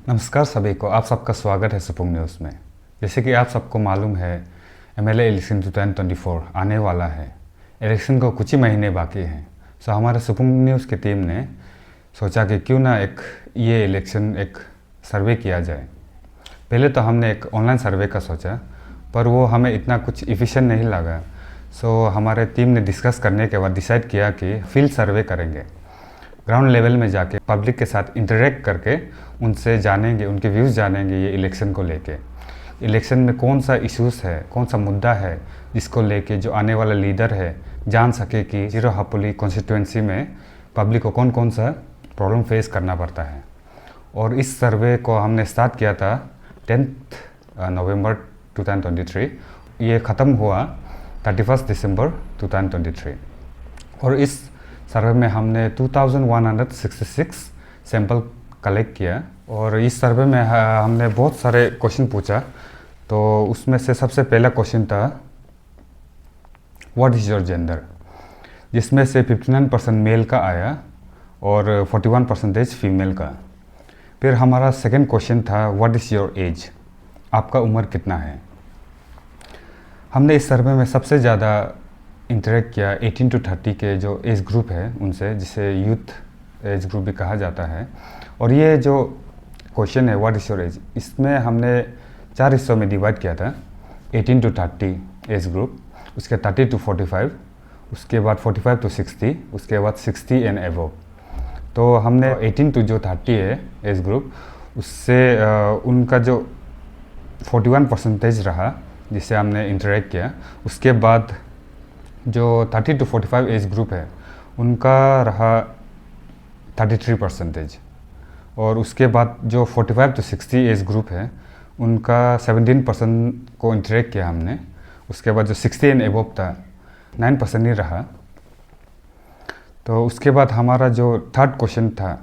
नमस्कार सभी को, आप सबका स्वागत है सुपुंग न्यूज़ में। जैसे कि आप सबको मालूम है, एमएलए इलेक्शन 2024 आने वाला है। इलेक्शन को कुछ ही महीने बाकी हैं। सो हमारे सुपुंग न्यूज़ की टीम ने सोचा कि क्यों ना ये इलेक्शन एक सर्वे किया जाए। पहले तो हमने एक ऑनलाइन सर्वे का सोचा, पर वो हमें इतना कुछ इफ़िशिएंट नहीं लगा। सो हमारे टीम ने डिस्कस करने के बाद डिसाइड किया कि फील्ड सर्वे करेंगे। ग्राउंड लेवल में जाके पब्लिक के साथ इंटरेक्ट करके उनसे जानेंगे, उनके व्यूज़ जानेंगे ये इलेक्शन को लेके। इलेक्शन में कौन सा इश्यूज़ है, कौन सा मुद्दा है जिसको लेके जो आने वाला लीडर है जान सके कि चिरोहापोली कॉन्स्टिट्यूएंसी में पब्लिक को कौन कौन सा प्रॉब्लम फेस करना पड़ता है। और इस सर्वे को हमने स्टार्ट किया था 10 नवंबर 2023। ये ख़त्म हुआ 31 दिसंबर 2023। और इस सर्वे में हमने 2166 सैंपल कलेक्ट किया। और इस सर्वे में हमने बहुत सारे क्वेश्चन पूछा। तो उसमें से सबसे पहला क्वेश्चन था व्हाट इज़ योर जेंडर, जिसमें से 59% मेल का आया और 41% फीमेल का। फिर हमारा सेकंड क्वेश्चन था व्हाट इज़ योर एज, आपका उम्र कितना है। हमने इस सर्वे में सबसे ज़्यादा इंटरेक्ट किया 18 to 30 के जो एज ग्रुप है उनसे, जिसे यूथ एज ग्रुप भी कहा जाता है। और ये जो क्वेश्चन है व्हाट इज़ योर एज, इसमें हमने 4 हिस्सों में डिवाइड किया था। 18 to 30 एज ग्रुप, उसके 30 to 45, उसके बाद 45 to 60, उसके बाद 60 एंड एबव। तो हमने 18 to जो 30 है एज ग्रुप, उससे उनका जो 41% रहा जिससे हमने इंटरेक्ट किया। उसके बाद जो 30 to 45 एज ग्रुप है उनका रहा 33%। और उसके बाद जो 45 to 60 एज ग्रुप है उनका 17% को इंटरेक्ट किया हमने। उसके बाद जो 60 एंड एबव था 9% ही रहा। तो उसके बाद हमारा जो थर्ड क्वेश्चन था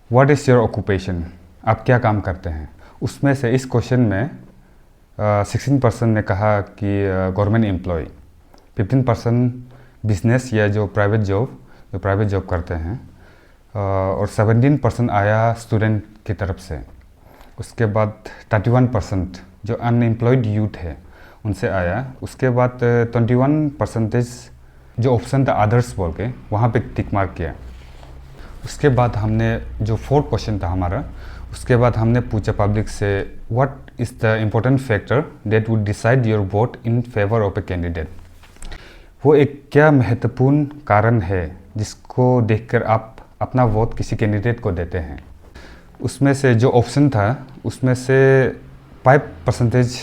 व्हाट इज़ योर ऑक्यूपेशन, आप क्या काम करते हैं। उसमें से इस क्वेश्चन में 16% ने कहा कि गवर्नमेंट एम्प्लॉय, 15% बिजनेस या जो प्राइवेट जॉब करते हैं, और 17% आया स्टूडेंट की तरफ से। उसके बाद 31% जो अनएम्प्लॉयड यूथ है उनसे आया। उसके बाद 21% जो ऑप्शन था अदर्स बोल के, वहाँ पे टिक मार्क किया। उसके बाद हमने जो फोर्थ क्वेश्चन था हमारा, उसके बाद हमने पूछा पब्लिक से what is the important factor that would decide your vote in favour of a candidate. वो एक क्या महत्वपूर्ण कारण है जिसको देखकर आप अपना वोट किसी कैंडिडेट को देते हैं। उसमें से जो ऑप्शन था उसमें से 5%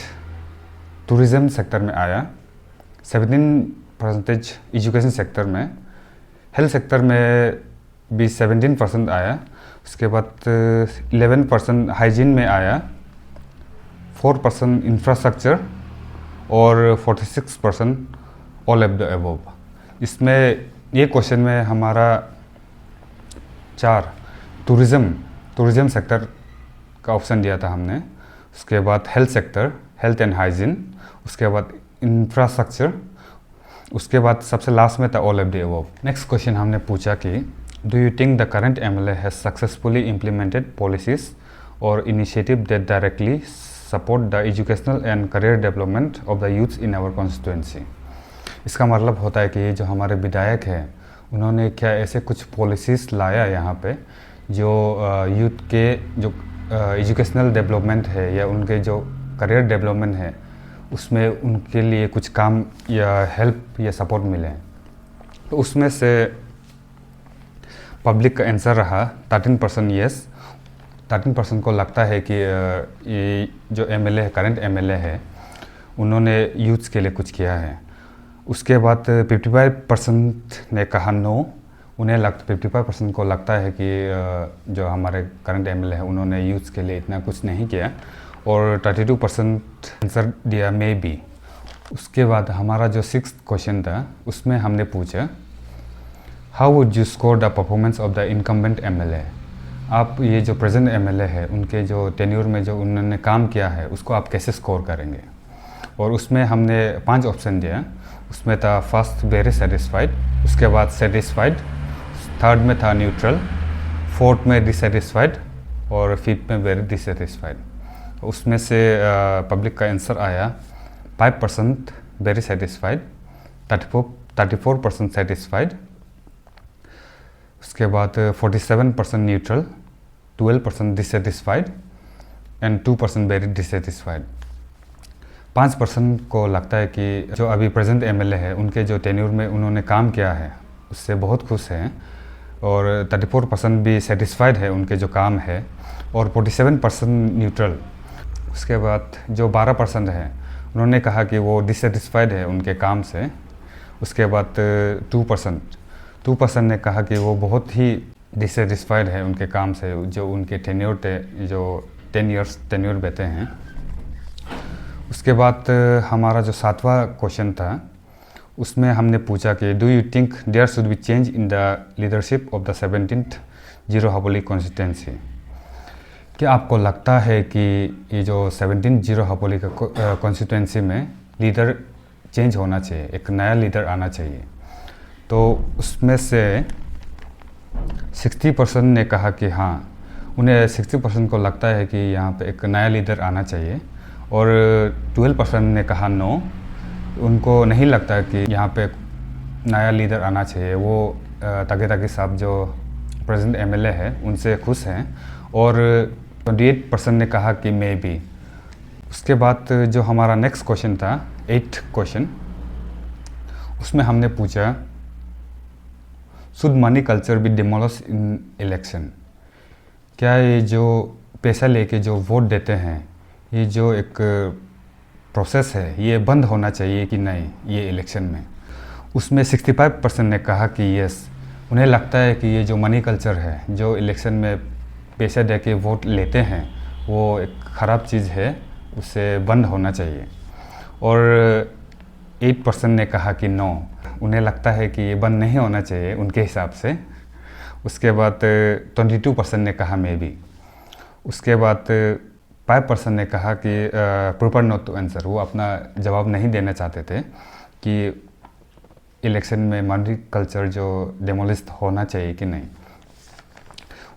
टूरिज़्म सेक्टर में आया, 17% एजुकेशन सेक्टर में, हेल्थ सेक्टर में भी 17% आया। उसके बाद 11% हाइजीन में आया, 4% इंफ्रास्ट्रक्चर और 46% ऑल ऑफ द अबव। इसमें ये क्वेश्चन में हमारा 4 टूरिज़्म सेक्टर का ऑप्शन दिया था हमने। उसके बाद health sector, health and hygiene, उसके बाद इंफ्रास्ट्रक्चर, उसके बाद सबसे लास्ट में था all of the above. Next question हमने पूछा कि do you think the current MLA has successfully implemented policies और initiative that directly support the educational and career development of the youths in our constituency. इसका मतलब होता है कि ये जो हमारे विधायक हैं उन्होंने क्या ऐसे कुछ पॉलिसीज़ लाया यहाँ पे जो यूथ के जो एजुकेशनल डेवलपमेंट है या उनके जो करियर डेवलपमेंट है उसमें उनके लिए कुछ काम या हेल्प या सपोर्ट मिले। तो उसमें से पब्लिक का आंसर रहा 13% येस। 13% को लगता है कि ये जो एमएलए है, करंट एमएलए है, उन्होंने यूथ्स के लिए कुछ किया है। उसके बाद 55% ने कहा नो। उन्हें 55% को लगता है कि जो हमारे करंट एमएलए है उन्होंने यूथ्स के लिए इतना कुछ नहीं किया। और 32% आंसर दिया मे बी। उसके बाद हमारा जो 6th क्वेश्चन था उसमें हमने पूछा how would you score the performance of the incumbent MLA. आप ये जो प्रेजेंट एमएलए है उनके जो टेन्योर में जो उन्होंने काम किया है उसको आप कैसे स्कोर करेंगे। और उसमें हमने 5 ऑप्शन दिया। उसमें था फर्स्ट वेरी सेटिस्फाइड, उसके बाद सेटिस्फाइड, थर्ड में था न्यूट्रल, फोर्थ में डिससेटिस्फाइड और 5th में वेरी डिससेटिस्फाइड। उसमें से पब्लिक का आंसर आया 5% वेरी सेटिस्फाइड, 34% सेटिस्फाइड, उसके बाद 47% neutral, 12% dissatisfied and 2% very dissatisfied. 5% को लगता है कि जो अभी प्रेजेंट एमएलए है उनके जो टेन्योर में उन्होंने काम किया है उससे बहुत खुश हैं, और 34% भी सेटिस्फाइड है उनके जो काम है, और 47% न्यूट्रल। उसके बाद जो 12% है उन्होंने कहा कि वो डिससेटिस्फाइड है उनके काम से। उसके बाद 2% ने कहा कि वो बहुत ही डिससेटिस्फाइड है उनके काम से, जो उनके जो 10 इयर्स टेन्योर देते हैं। उसके बाद हमारा जो 7वां क्वेश्चन था उसमें हमने पूछा कि do you think there should be change in the leadership of the 17th zero Hapoli constituency. क्या आपको लगता है कि ये जो 17 जीरो हापोली का कॉन्स्टिट्यूंसी में लीडर चेंज होना चाहिए, एक नया लीडर आना चाहिए? तो उसमें से 60% ने कहा कि हाँ, उन्हें 60% को लगता है कि यहाँ पे एक नया लीडर आना चाहिए, और 12% ने कहा नो, उनको नहीं लगता कि यहाँ पे नया लीडर आना चाहिए। वो ताकि साहब जो प्रेजेंट एमएलए है उनसे खुश हैं, और 28% ने कहा कि मे बी। उसके बाद जो हमारा नेक्स्ट क्वेश्चन था 8th क्वेश्चन, उसमें हमने पूछा should money culture be demolish in election. क्या ये जो पैसा लेके जो वोट देते हैं, ये जो एक प्रोसेस है, ये बंद होना चाहिए कि नहीं ये इलेक्शन में? उसमें 65% ने कहा कि यस, उन्हें लगता है कि ये जो मनी कल्चर है, जो इलेक्शन में पैसे दे के वोट लेते हैं, वो एक ख़राब चीज़ है, उसे बंद होना चाहिए। और 8% ने कहा कि नो, उन्हें लगता है कि ये बंद नहीं होना चाहिए उनके हिसाब से। उसके बाद 22% ने कहा मे बी। उसके बाद 5% ने कहा कि प्रिफर नॉट टू आंसर, वो अपना जवाब नहीं देना चाहते थे कि इलेक्शन में मनी कल्चर जो डेमोलिश होना चाहिए कि नहीं।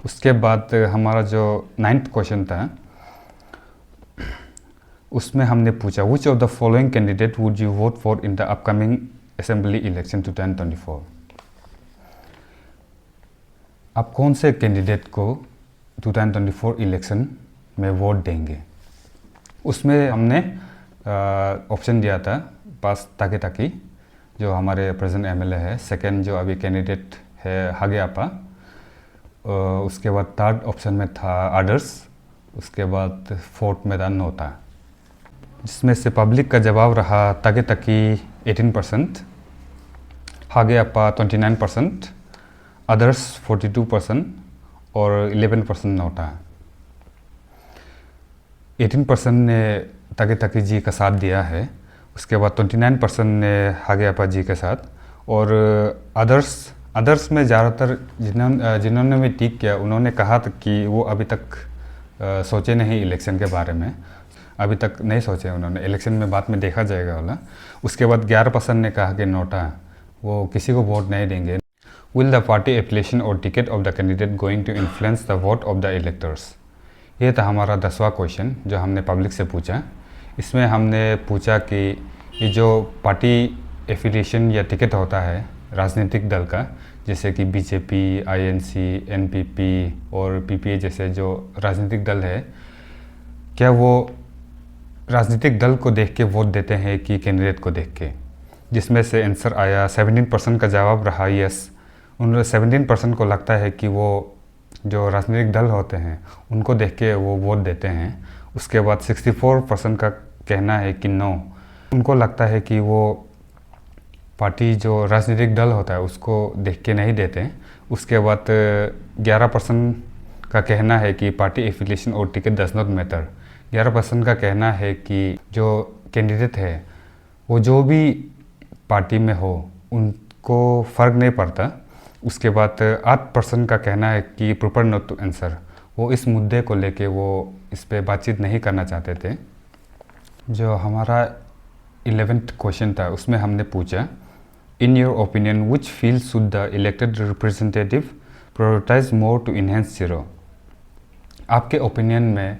उसके बाद हमारा जो 9th क्वेश्चन था उसमें हमने पूछा which of the following candidate would you won't for in the upcoming assembly election 2024। आप कौन से कैंडिडेट को 2024 इलेक्शन में वोट देंगे? उसमें हमने ऑप्शन दिया था पास ताकी, जो हमारे प्रेजेंट एमएलए है। सेकंड जो अभी कैंडिडेट है हागे आपा। उसके बाद 3rd ऑप्शन में था अदर्स। उसके बाद 4th में था नोटा, जिसमें से पब्लिक का जवाब रहा ताकी 18%, हागे आपा 29%, अदर्स 42% और 11% नोटा। 18% ने ताकी जी का साथ दिया है। उसके बाद 29% ने हागे आपा जी के साथ, और अदर्स में ज़्यादातर जिन्होंने भी टिक किया उन्होंने कहा था कि वो अभी तक सोचे नहीं इलेक्शन के बारे में, अभी तक नहीं सोचे उन्होंने, इलेक्शन में बाद में देखा जाएगा वाला। उसके बाद 11% ने कहा कि नोटा, वो किसी को वोट नहीं देंगे। विल द पार्टी एफिलिएशन और ticket of the candidate going to influence the vote of the electors. ये था हमारा 10वां क्वेश्चन जो हमने पब्लिक से पूछा। इसमें हमने पूछा कि ये जो पार्टी एफिलिएशन या टिकट होता है राजनीतिक दल का, जैसे कि बीजेपी, आईएनसी, एनपीपी और पीपीए जैसे जो राजनीतिक दल है, क्या वो राजनीतिक दल को देख के वोट देते हैं कि कैंडिडेट को देख के? जिसमें से आंसर आया 17% का जवाब रहा यस। उन 17% को लगता है कि वो जो राजनीतिक दल होते हैं उनको देख के वो वोट देते हैं। उसके बाद 64% का कहना है कि नो, उनको लगता है कि वो पार्टी जो राजनीतिक दल होता है उसको देख के नहीं देते। उसके बाद 11% का कहना है कि पार्टी एफिलिएशन और टिकट डज नॉट मैटर। 11% का कहना है कि जो कैंडिडेट है वो जो भी पार्टी में हो उनको फ़र्क नहीं पड़ता। उसके बाद 8% का कहना है कि प्रिफर नॉट टू आंसर, वो इस मुद्दे को लेके वो इस पे बातचीत नहीं करना चाहते थे। जो हमारा 11th क्वेश्चन था उसमें हमने पूछा in your opinion which field should the elected representative prioritise more to enhance zero. आपके ओपिनियन में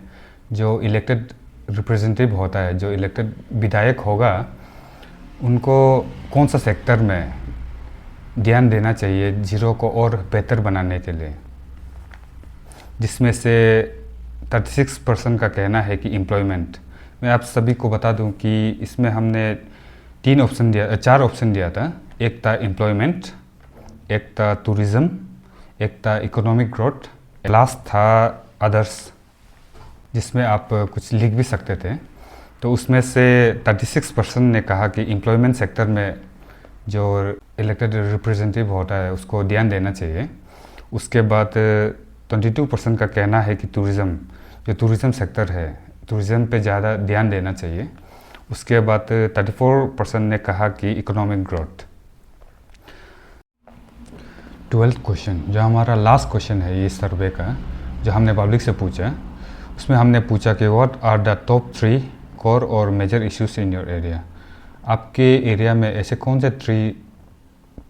जो इलेक्टेड रिप्रेजेंटेटिव होता है, जो इलेक्टेड विधायक होगा, उनको कौन सा सेक्टर में ध्यान देना चाहिए जीरो को और बेहतर बनाने के लिए? जिसमें से 36% का कहना है कि एम्प्लॉयमेंट। मैं आप सभी को बता दूं कि इसमें हमने 4 ऑप्शन दिया था। एक था एम्प्लॉयमेंट, एक था टूरिज़्म, एक था इकोनॉमिक ग्रोथ, लास्ट था अदर्स, जिसमें आप कुछ लिख भी सकते थे। तो उसमें से 36% ने कहा कि एम्प्लॉयमेंट सेक्टर में जो इलेक्टेड रिप्रेजेंटेटिव होता है उसको ध्यान देना चाहिए। उसके बाद 22% का कहना है कि टूरिज़्म, जो टूरिज़्म सेक्टर है, टूरिज़्म पे ज़्यादा ध्यान देना चाहिए। उसके बाद 34% ने कहा कि इकोनॉमिक ग्रोथ। 12th क्वेश्चन, जो हमारा लास्ट क्वेश्चन है ये सर्वे का, जो हमने पब्लिक से पूछा, उसमें हमने पूछा कि what are the top 3 core और major issues in your area. आपके एरिया में ऐसे कौन से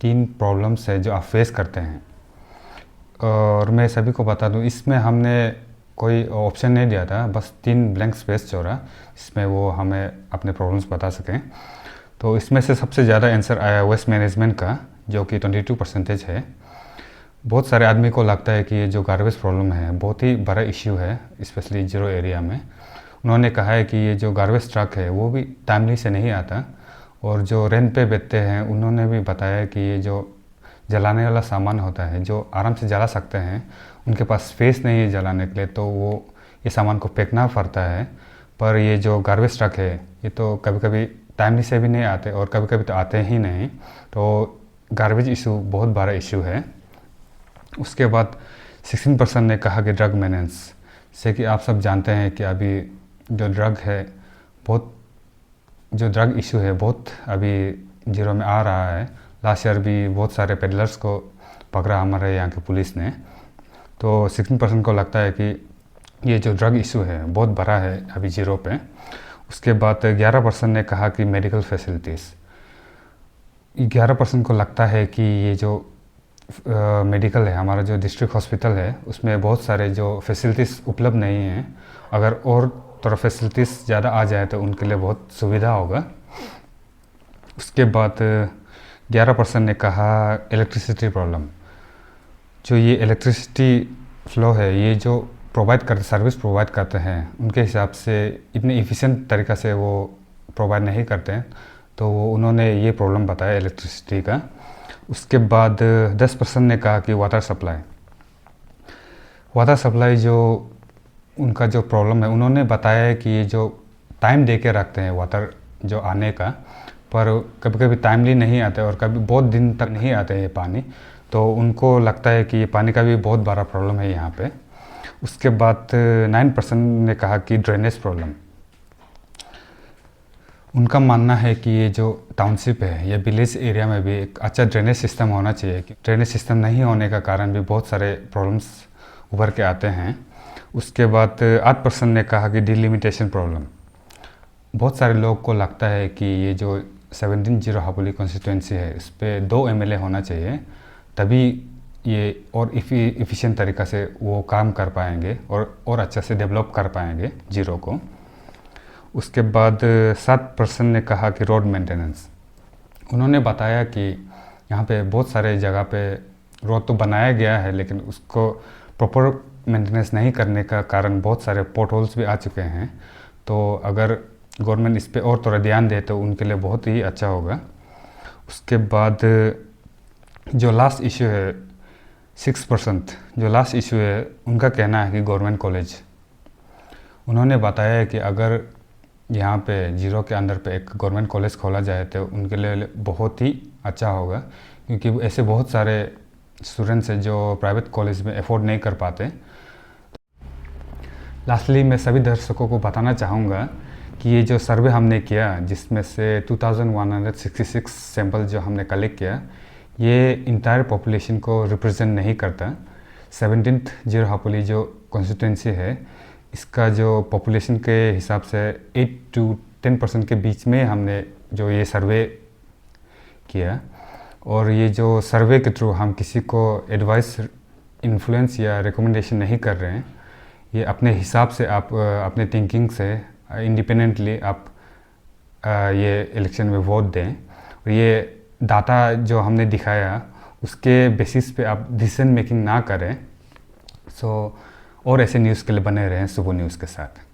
3 प्रॉब्लम्स है जो आप फेस करते हैं? और मैं सभी को बता दूं, इसमें हमने कोई ऑप्शन नहीं दिया था, बस 3 ब्लैंक स्पेस छोड़ा, इसमें वो हमें अपने प्रॉब्लम्स बता सकें। तो इसमें से सबसे ज़्यादा आंसर आया वेस्ट मैनेजमेंट का, जो कि 22% है। बहुत सारे आदमी को लगता है कि ये जो गार्बेज प्रॉब्लम है बहुत ही बड़ा इश्यू है, स्पेशली जीरो एरिया में। उन्होंने कहा है कि ये जो गार्बेज ट्रक है वो भी टाइमली से नहीं आता, और जो रेंट पे बैठते हैं उन्होंने भी बताया कि ये जो जलाने वाला सामान होता है जो आराम से जला सकते हैं, उनके पास स्पेस नहीं है जलाने के लिए, तो वो ये सामान को फेंकना पड़ता है। पर ये जो गार्बेज ट्रक है ये तो कभी कभी टाइमली से भी नहीं आते और कभी कभी तो आते ही नहीं, तो गार्बेज इशू बहुत बड़ा इशू है। उसके बाद 16% ने कहा कि ड्रग मेनेंस, से कि आप सब जानते हैं कि अभी जो ड्रग है, बहुत जो ड्रग इशू है बहुत अभी जीरो में आ रहा है। लास्ट ईयर भी बहुत सारे पेडलर्स को पकड़ा हमारे यहाँ की पुलिस ने। तो 16% को लगता है कि ये जो ड्रग इशू है बहुत बड़ा है अभी जीरो पे। उसके बाद 11% ने कहा कि मेडिकल फैसिलिटीज़। 11% को लगता है कि ये जो मेडिकल है, हमारा जो डिस्ट्रिक्ट हॉस्पिटल है, उसमें बहुत सारे जो फैसिलिटीज़ उपलब्ध नहीं हैं। अगर और थोड़ा फैसिलिटीज़ ज़्यादा आ जाए तो उनके लिए बहुत सुविधा होगा। उसके बाद 11% ने कहा इलेक्ट्रिसिटी प्रॉब्लम। जो ये इलेक्ट्रिसिटी फ्लो है, ये जो सर्विस प्रोवाइड करते हैं, उनके हिसाब से इतने इफ़िशिएंट तरीक़ा से वो प्रोवाइड नहीं करते हैं, तो वो उन्होंने ये प्रॉब्लम बताया इलेक्ट्रिसिटी का। उसके बाद 10% ने कहा कि वाटर सप्लाई जो उनका जो प्रॉब्लम है, उन्होंने बताया है कि ये जो टाइम दे के रखते हैं वाटर जो आने का, पर कभी कभी टाइमली नहीं आते और कभी बहुत दिन तक नहीं आते ये पानी, तो उनको लगता है कि ये पानी का भी बहुत बड़ा प्रॉब्लम है यहाँ पे। उसके बाद 9% ने कहा कि ड्रेनेज प्रॉब्लम। उनका मानना है कि ये जो टाउनशिप है या विलेज एरिया में भी एक अच्छा ड्रेनेज सिस्टम होना चाहिए। ड्रेनेज सिस्टम नहीं होने का कारण भी बहुत सारे प्रॉब्लम्स उभर के आते हैं। उसके बाद 8% ने कहा कि डिलिमिटेशन प्रॉब्लम। बहुत सारे लोग को लगता है कि ये जो 17 हापोली कॉन्स्टिट्यूंसी है, इस पर 2 MLA होना चाहिए, तभी ये और इफ़िशिएंट तरीक़ा से वो काम कर पाएंगे और अच्छा से डेवलप कर पाएंगे जीरो को। उसके बाद 7% ने कहा कि रोड मेंटेनेंस। उन्होंने बताया कि यहाँ पे बहुत सारे जगह पे रोड तो बनाया गया है, लेकिन उसको प्रॉपर मेंटेनेंस नहीं करने का कारण बहुत सारे पोर्ट होल्स भी आ चुके हैं। तो अगर गवर्नमेंट इस पे और थोड़ा ध्यान दे तो उनके लिए बहुत ही अच्छा होगा। उसके बाद जो लास्ट इशू है 6%, जो लास्ट इशू है, उनका कहना है कि गवर्नमेंट कॉलेज। उन्होंने बताया है कि अगर यहाँ पे जीरो के अंदर पे एक गवर्नमेंट कॉलेज खोला जाए तो उनके लिए बहुत ही अच्छा होगा, क्योंकि ऐसे बहुत सारे स्टूडेंट्स हैं जो प्राइवेट कॉलेज में अफोर्ड नहीं कर पाते। लास्टली मैं सभी दर्शकों को बताना चाहूँगा कि ये जो सर्वे हमने किया, जिसमें से 2166 सैंपल जो हमने कलेक्ट किया, ये इंटायर पॉपुलेशन को रिप्रेजेंट नहीं करता। 17th जीरो हापोली जो कॉन्स्टिट्यूंसी है, इसका जो पॉपुलेशन के हिसाब से 8 to 10% के बीच में हमने जो ये सर्वे किया। और ये जो सर्वे के थ्रू हम किसी को एडवाइस, इन्फ्लुएंस या रिकमेंडेशन नहीं कर रहे हैं। ये अपने हिसाब से आप अपने थिंकिंग से इंडिपेंडेंटली आप ये इलेक्शन में वोट दें। और ये डाटा जो हमने दिखाया उसके बेसिस पे आप डिसीजन मेकिंग ना करें। और ऐसे न्यूज़ के लिए बने रहें सुबह न्यूज़ के साथ।